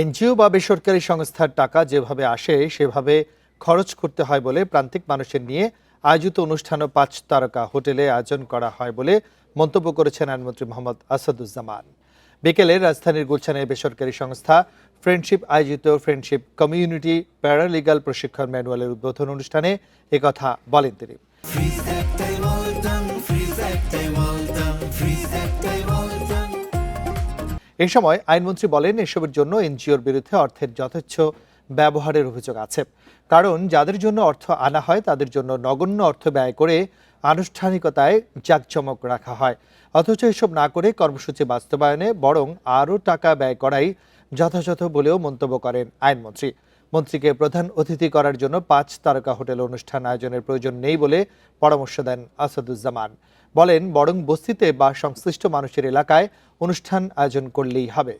NGO বা বেসরকারি সংস্থার টাকা যেভাবে আসে সেভাবে খরচ করতে হয় বলে প্রান্তিক মানুষের নিয়ে আয়োজিত অনুষ্ঠানও 5 তারকা হোটেলে আয়োজন করা হয় বলে মন্তব্য করেছেন আইনমন্ত্রী মোহাম্মদ আসাদুজ্জামান। বিকেলে রাজধানীর গুলশানে বেসরকারি সংস্থা ফ্রেন্ডশিপ আয়োজিত ফ্রেন্ডশিপ কমিউনিটি প্যারালিগাল প্রশিক্ষণ ম্যানুয়ালের উদ্বোধন অনুষ্ঠানে একথা বলেন তিনি। এই সময় আইনমন্ত্রী বলেন, এসবের জন্য এনজিওর বিরুদ্ধে অর্থের যথেচ্ছ ব্যবহারের অভিযোগ আছে। কারণ যাদের জন্য অর্থ আনা হয় তাদের জন্য নগণ্য অর্থ ব্যয় করে আনুষ্ঠানিকতায় জাঁকজমক রাখা হয়, অথচ এসব না করে কর্মসূচি বাস্তবায়নে বরং আরও টাকা ব্যয় করাই যথাযথ বলেও মন্তব্য করেন আইনমন্ত্রী। মন্ত্রীকে প্রধান অতিথি করার জন্য 5 তারকা হোটেল অনুষ্ঠান আয়োজনের প্রয়োজন নেই বলে পরামর্শ দেন আসাদুজ্জামান। বলেন, বরং বস্তিতে বা সংশ্লিষ্ট মানুষের এলাকায় অনুষ্ঠান আয়োজন করলেই হবে।